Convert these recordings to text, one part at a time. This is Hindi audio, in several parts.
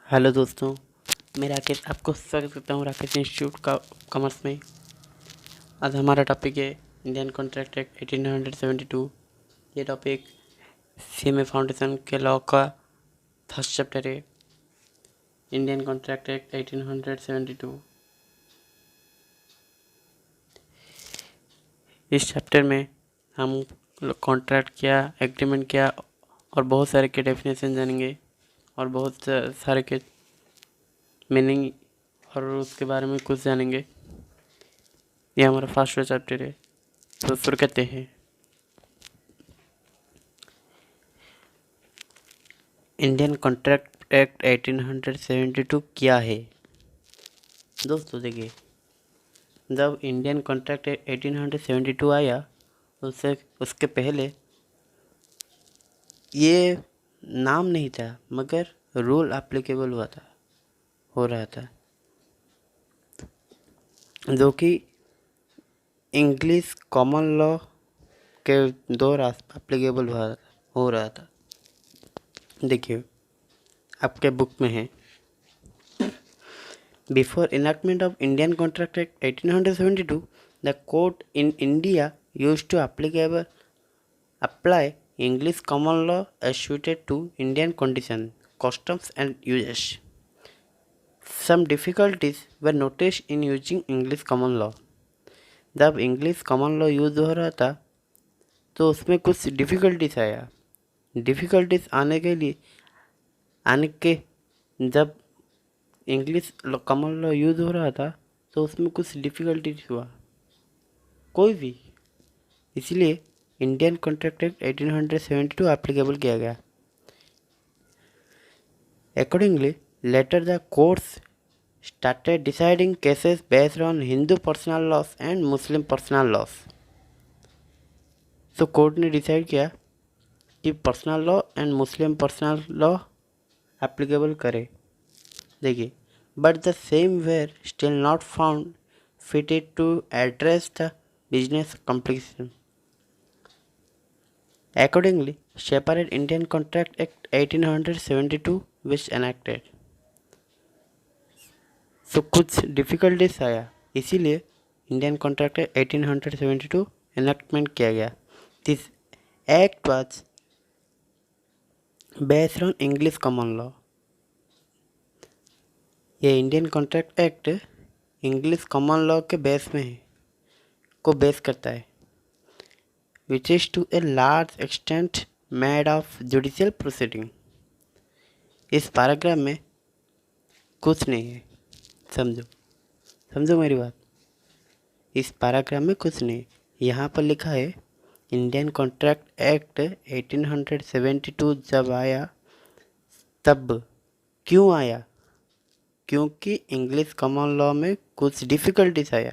हेलो दोस्तों, मैं राकेश आपको स्वागत करता हूँ राकेश इंस्टीट्यूट का कॉमर्स में। आज हमारा टॉपिक है इंडियन कॉन्ट्रैक्ट एक्ट 1872। ये टॉपिक सीएमए फाउंडेशन के लॉ का फर्स्ट चैप्टर है, इंडियन कॉन्ट्रैक्ट एक्ट 1872। इस चैप्टर में हम कॉन्ट्रैक्ट क्या, एग्रीमेंट क्या और बहुत सारे के डेफिनेशन जानेंगे और बहुत सारे के मीनिंग और उसके बारे में कुछ जानेंगे। ये हमारा फर्स्ट चैप्टर है, तो शुरू करते हैं। इंडियन कॉन्ट्रैक्ट एक्ट 1872 क्या है? दोस्तों देखिए, जब इंडियन कॉन्ट्रैक्ट एक्ट 1872 आया उसके पहले ये नाम नहीं था, मगर रूल एप्लीकेबल हो रहा था, जो कि इंग्लिश कॉमन लॉ के दौर एप्लीकेबल हो रहा था। देखिए, आपके बुक में है, Before enactment of Indian Contract Act 1872, the court in India used to apply English common law as suited to Indian conditions, customs and uses. Some difficulties were noticed in using English common law. जब इंग्लिश कॉमन लॉ यूज़ हो रहा था तो उसमें कुछ डिफ़िकल्टीज आया। डिफ़िकल्टीज आने के जब इंग्लिश कॉमन लॉ यूज़ हो रहा था तो उसमें कुछ डिफ़िकल्टीज हुआ कोई भी, इसलिए इंडियन कॉन्ट्रैक्ट एक्ट 1872 एप्लीकेबल किया गया। Accordingly, later the courts started deciding cases based on Hindu personal laws and Muslim personal laws. तो कोर्ट ने डिसाइड किया कि personal law and Muslim personal law applicable करे। देखिए, but the same were still not found fitted to address the business complication. Accordingly, separate Indian Contract Act 1872 was enacted. तो कुछ डिफ़िकल्टीज आया, इसीलिए इंडियन कॉन्ट्रैक्ट एक्ट 1872 एनेक्टमेंट किया गया। This act was based on English common law. ये Indian contract act English common law के बेस में है, को बेस करता है, which is to a large extent made of judicial proceeding. इस पैराग्राफ में कुछ नहीं है, समझो मेरी बात। इस पैराग्राफ में कुछ नहीं, यहाँ पर लिखा है इंडियन कॉन्ट्रैक्ट एक्ट 1872 जब आया तब क्यों आया, क्योंकि इंग्लिश कॉमन लॉ में कुछ डिफ़िकल्टीज आया,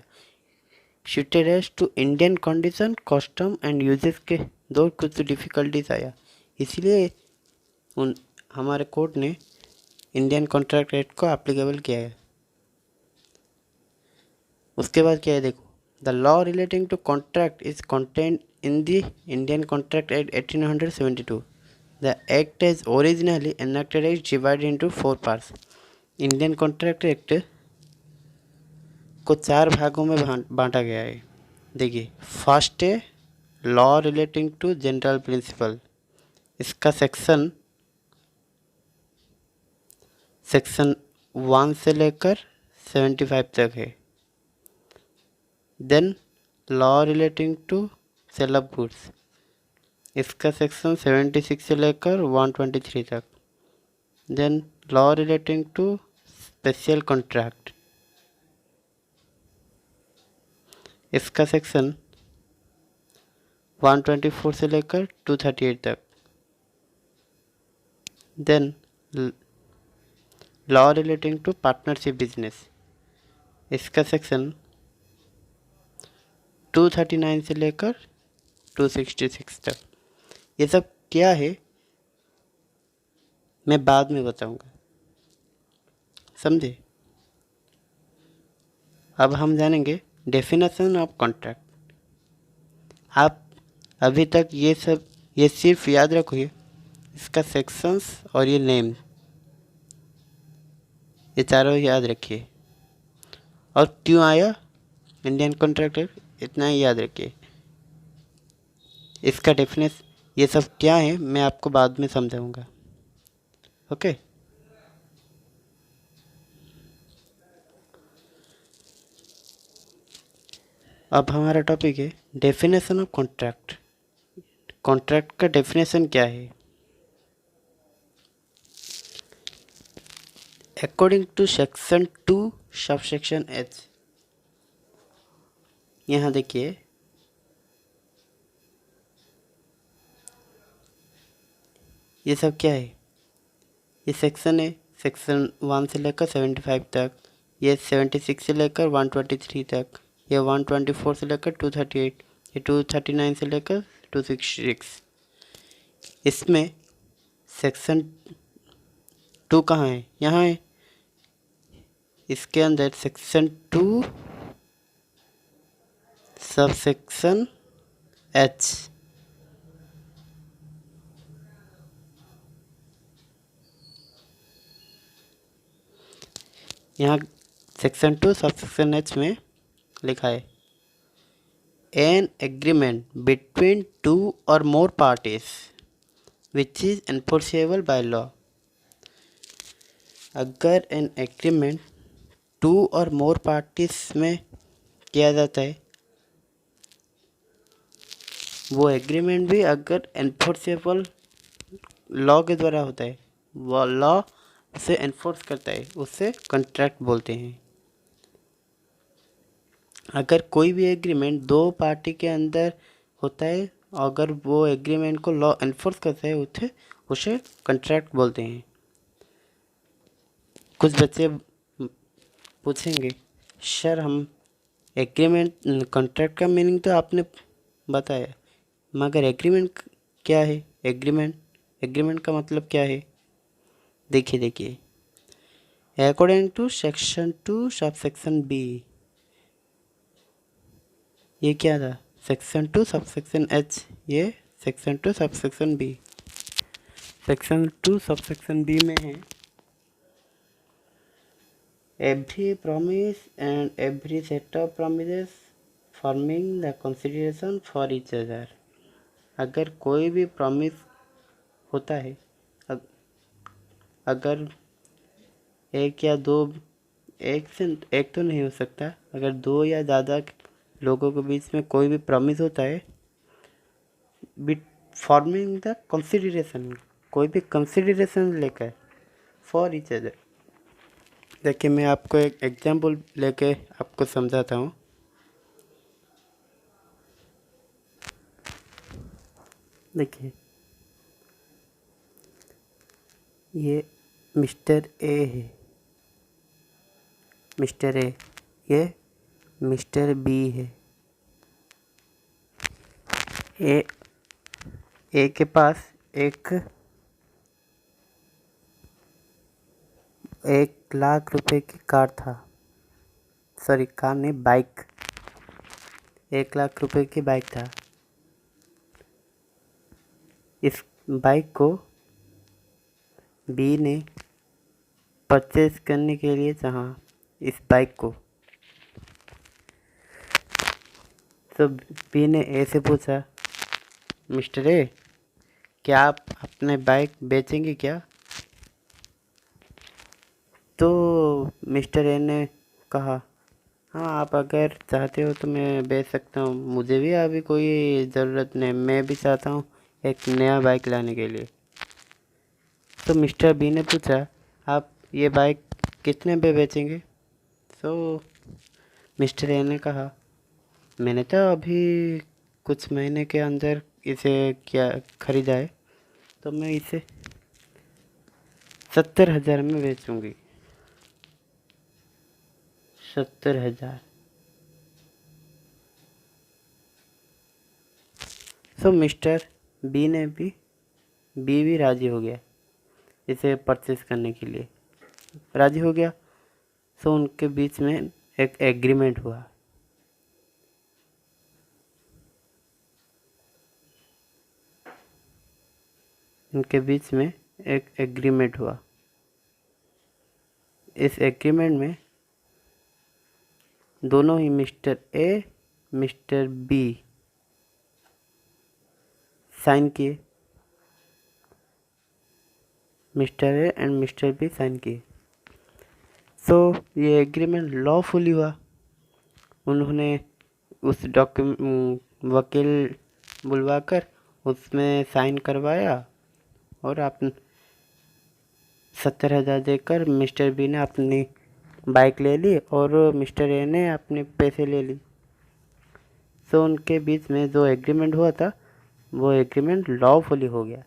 suited as to Indian condition, custom and usages के दो कुछ डिफ़िकल्टीज आया, इसलिए हमारे कोर्ट ने इंडियन कॉन्ट्रैक्ट एक्ट को एप्लीकेबल किया है। उसके बाद क्या है, देखो, the law relating to contract is contained in the Indian contract Act 1872। The act is originally enacted is divided into 4 parts. Indian contract Act को 4 भागों में बांटा गया है। देखिए, फर्स्ट है law relating to general principle. इसका सेक्शन 1 से लेकर 75 तक है। Then law relating to sale of goods, इसका सेक्शन 76 से लेकर 123 तक। Then law relating to special contract, इसका सेक्शन 124 से लेकर 238 तक। Then law relating to partnership business, इसका सेक्शन 239 से लेकर 266 तक। ये सब क्या है मैं बाद में बताऊंगा, समझे। अब हम जानेंगे डेफिनेशन ऑफ कॉन्ट्रैक्ट। आप अभी तक ये सिर्फ याद रखिए, इसका सेक्शंस और ये नेम। ये चारों याद रखिए। और क्यों आया इंडियन कॉन्ट्रैक्ट एक्ट, इतना ही याद रखिए। इसका डेफिनेशन ये सब क्या है मैं आपको बाद में समझाऊंगा। ओके। अब हमारा टॉपिक है डेफिनेशन ऑफ कॉन्ट्रैक्ट। कॉन्ट्रैक्ट का डेफिनेशन क्या है? According to section 2 subsection H. यहाँ देखिए, ये सब क्या है? ये सेक्शन है, सेक्शन 1 से लेकर 75 तक। ये 76 से लेकर 123 तक। ये 124 से लेकर 238। ये 239 से लेकर 266। इसमें सेक्शन 2 कहाँ है? यहाँ है। इसके अंदर सेक्शन 2 सब सेक्शन एच। यहाँ सेक्शन 2 सब सेक्शन एच में लिखा है N agreement between 2 or more parties which is enforceable by law. अगर an agreement 2 or more parties में किया जाता है, वो एग्रीमेंट भी अगर एनफोर्सेबल लॉ के द्वारा होता है, वो लॉ उसे एनफोर्स करता है, उससे कॉन्ट्रैक्ट बोलते हैं। अगर कोई भी एग्रीमेंट दो पार्टी के अंदर होता है, अगर वो एग्रीमेंट को लॉ एनफोर्स करता है, उसे उसे कॉन्ट्रैक्ट बोलते हैं। कुछ बच्चे पूछेंगे सर हम एग्रीमेंट कॉन्ट्रैक्ट का मीनिंग तो आपने बताया, मगर एग्रीमेंट क्या है? एग्रीमेंट का मतलब क्या है? देखिए according to section 2 sub section B. ये क्या था? Section 2 sub section H. ये section 2 sub section B. Section 2 sub section B में है every promise and every set of promises forming the consideration for each other। अगर कोई भी प्रॉमिस होता है, अगर एक या दो, एक से एक तो नहीं हो सकता, अगर दो या ज़्यादा लोगों के बीच में कोई भी प्रॉमिस होता है, बिट फॉर्मिंग द कंसिडरेशन, कोई भी कंसिडरेशन लेकर फॉर ईच अदर। देखिए मैं आपको एक एग्जांपल लेके आपको समझाता हूँ। देखिए ये मिस्टर ए है, मिस्टर ए, ये मिस्टर बी है। ए के पास एक 1,00,000 रुपए की कार था, सॉरी कार नहीं, बाइक। 1,00,000 रुपए की बाइक था। इस बाइक को बी ने परचेज करने के लिए चाहा, इस बाइक को। तो बी ने ए से पूछा, मिस्टर ए क्या आप अपने बाइक बेचेंगे क्या? तो मिस्टर ए ने कहा, हाँ आप अगर चाहते हो तो मैं बेच सकता हूँ, मुझे भी अभी कोई ज़रूरत नहीं, मैं भी चाहता हूँ एक नया बाइक लाने के लिए। तो मिस्टर बी ने पूछा, आप ये बाइक कितने पे बेचेंगे? तो मिस्टर ए ने कहा, मैंने तो अभी कुछ महीने के अंदर इसे क्या ख़रीदा है, तो मैं इसे 70,000 में बेचूंगी। 70,000। तो मिस्टर बी भी राज़ी हो गया इसे परचेस करने के लिए, राज़ी हो गया। तो उनके बीच में एक एग्रीमेंट हुआ। उनके बीच में एक एग्रीमेंट हुआ। इस एग्रीमेंट में दोनों ही mister A mister B sign किए, mister A and mister B sign किए। सो ये एग्रीमेंट लॉफुली हुआ। उन्होंने उस वकील बुलवाकर उसमें साइन करवाया और आप 70,000 देकर मिस्टर बी ने अपनी बाइक ले ली और मिस्टर ए ने अपने पैसे ले ली। सो उनके बीच में जो एग्रीमेंट हुआ था वो एग्रीमेंट लॉफुली हो गया।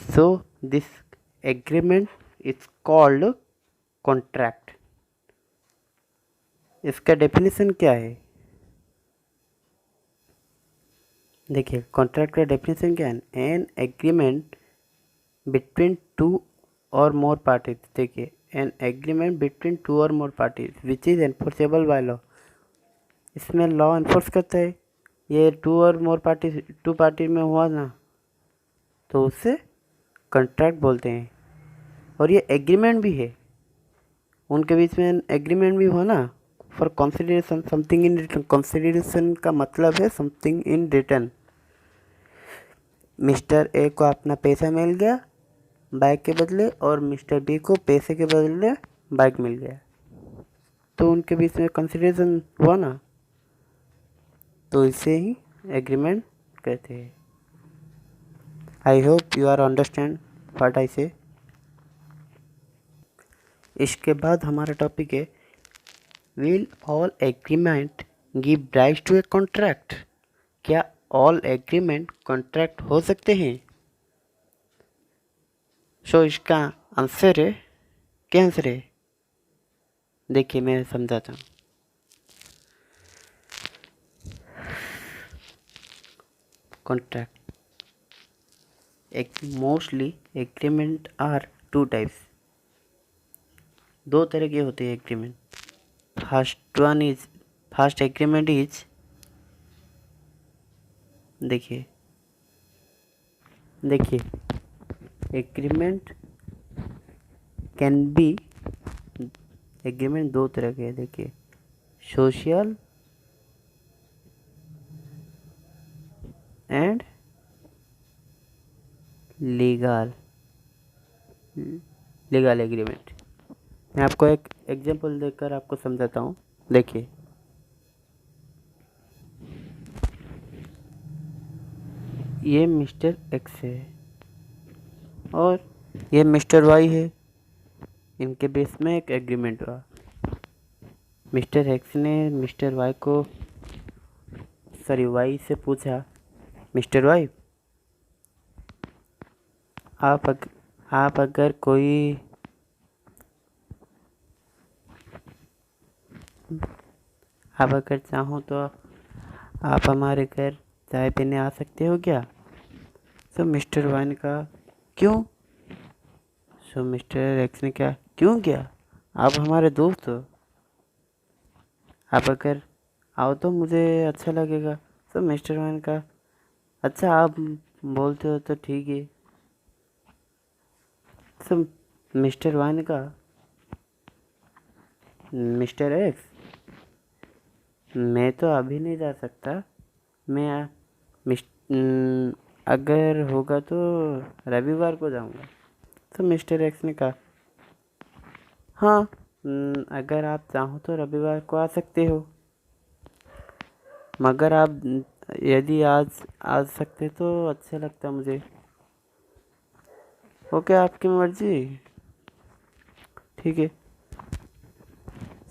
So this agreement is called contract. इसका डेफिनेशन क्या है? देखिए, कॉन्ट्रैक्ट का डेफिनेशन क्या है? N agreement between two or more parties. देखिए, an agreement between two or more parties which is enforceable by law. इसमें लॉ एनफोर्स करता है। ये टू और मोर पार्टी में हुआ ना, तो उससे कॉन्ट्रैक्ट बोलते हैं। और ये एग्रीमेंट भी है, उनके बीच में एग्रीमेंट भी हुआ ना, for consideration something in return. Consideration का मतलब है something in return. Mister A को अपना पैसा मिल गया बाइक के बदले और मिस्टर बी को पैसे के बदले बाइक मिल गया, तो उनके बीच में कंसिडरेशन हुआ ना, तो इसे ही एग्रीमेंट कहते हैं। I hope you are understand what I say. इसके बाद हमारा टॉपिक है will all agreement give right to a contract. क्या ऑल एग्रीमेंट कॉन्ट्रैक्ट हो सकते हैं? सो इसका आंसर है, क्या आंसर है? देखिए मैं समझाता हूँ। कॉन्ट्रैक्ट एक mostly agreement are two types. दो तरह के होते हैं एग्रीमेंट। फर्स्ट एग्रीमेंट इज, देखिए एग्रीमेंट कैन बी, एग्रीमेंट दो तरह के हैं। देखिए, सोशल एंड लीगल एग्रीमेंट। मैं आपको एक एग्जांपल देकर आपको समझाता हूँ। देखिए, ये मिस्टर एक्स है और ये मिस्टर वाई है। इनके बीच में एक एग्रीमेंट हुआ। मिस्टर एक्स ने मिस्टर वाई को वाई से पूछा, मिस्टर वाई आप अगर कोई आप अगर चाहो तो आप हमारे घर चाय पीने आ सकते हो क्या? सो मिस्टर वाई ने कहा क्यों? सो मिस्टर एक्स ने कहा क्यों क्या, आप हमारे दोस्त हो, आप अगर आओ तो मुझे अच्छा लगेगा। सो मिस्टर वाई ने कहा अच्छा आप बोलते हो तो ठीक है। सो मिस्टर वाई ने कहा मिस्टर एक्स, मैं तो अभी नहीं जा सकता, मैं अगर होगा तो रविवार को जाऊंगा। तो मिस्टर एक्स ने कहा हाँ, अगर आप चाहो तो रविवार को आ सकते हो, मगर आप यदि आज आ सकते तो अच्छा लगता मुझे। ओके, आपकी मर्जी, ठीक है।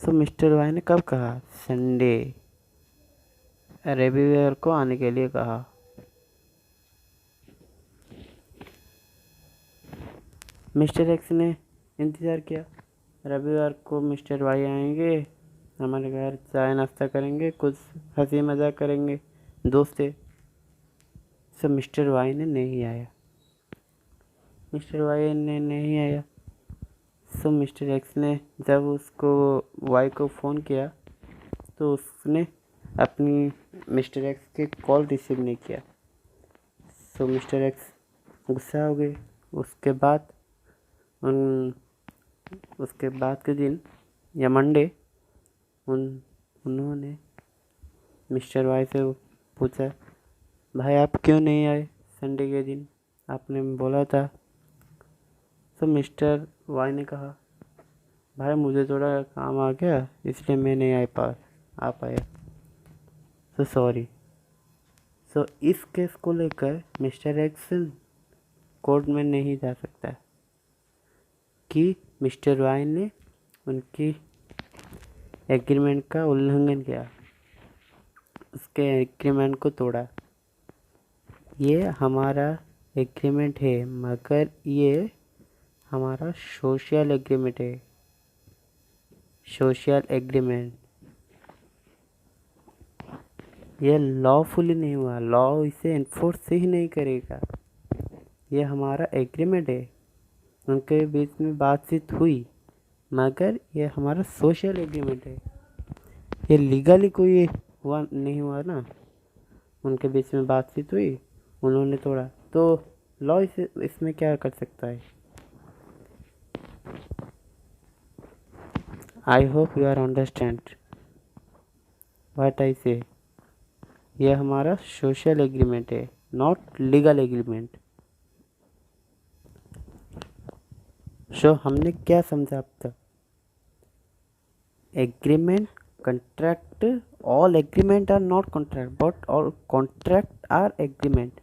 सो मिस्टर वाई ने कब कहा? संडे, रविवार को आने के लिए कहा। मिस्टर एक्स ने इंतज़ार किया, रविवार को मिस्टर वाई आएंगे, हमारे घर चाय नाश्ता करेंगे, कुछ हंसी मजाक करेंगे, दोस्त थे। सो मिस्टर वाई ने नहीं आया। सो मिस्टर एक्स ने जब उसको वाई को फ़ोन किया तो उसने अपनी मिस्टर एक्स की कॉल रिसीव नहीं किया। सो मिस्टर एक्स गुस्सा हो गए। उसके बाद उसके बाद के दिन या मंडे उन्होंने मिस्टर वाई से पूछा, भाई आप क्यों नहीं आए संडे के दिन, आपने बोला था। तो मिस्टर वाई ने कहा, भाई मुझे थोड़ा काम आ गया इसलिए मैं नहीं आ पाया, तो सॉरी। सो इस केस को लेकर मिस्टर एक्स कोर्ट में नहीं जा सकता कि मिस्टर वाई ने उनकी एग्रीमेंट का उल्लंघन किया, उसके एग्रीमेंट को तोड़ा। ये हमारा एग्रीमेंट है, मगर ये हमारा सोशल एग्रीमेंट है, सोशल एग्रीमेंट। ये लॉफुली नहीं हुआ, लॉ इसे इन्फोर्स ही नहीं करेगा। ये हमारा एग्रीमेंट है, उनके बीच में बातचीत हुई, मगर ये हमारा सोशल एग्रीमेंट है। ये लीगली कोई हुआ नहीं हुआ ना, उनके बीच में बातचीत हुई, उन्होंने तोड़ा, तो लॉ इसमें क्या कर सकता है। I hope you are understand what I say. यह हमारा सोशल एग्रीमेंट है, नॉट लीगल एग्रीमेंट। सो हमने क्या समझा अब तक? Agreement, contract, all agreement are not contract but all contract are agreement।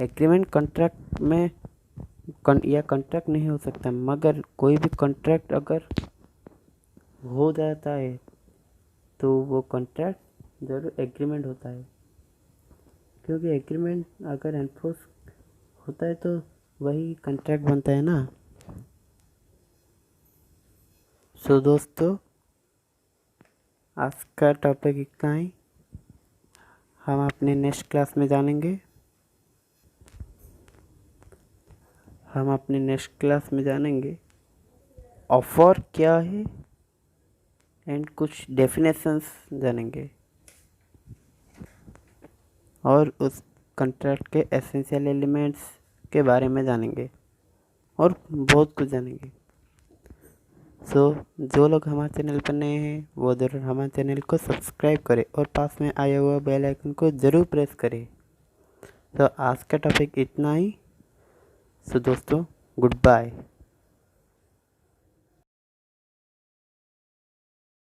Agreement contract में या कॉन्ट्रैक्ट नहीं हो सकता, मगर कोई भी कॉन्ट्रैक्ट अगर हो जाता है तो वो कॉन्ट्रैक्ट ज़रूर एग्रीमेंट होता है, क्योंकि एग्रीमेंट अगर एनफोर्स होता है तो वही कॉन्ट्रैक्ट बनता है ना। सो दोस्तों, आज का टॉपिक इतना ही। हम अपने नेक्स्ट क्लास में जानेंगे, ऑफर क्या है एंड कुछ डेफिनेशंस जानेंगे, और उस कॉन्ट्रैक्ट के एसेंशियल एलिमेंट्स के बारे में जानेंगे और बहुत कुछ जानेंगे। सो जो लोग हमारे चैनल पर नए हैं वो ज़रूर हमारे चैनल को सब्सक्राइब करें और पास में आया हुआ बेल आइकन को ज़रूर प्रेस करें। तो आज का टॉपिक इतना ही। सो दोस्तों, गुड बाय।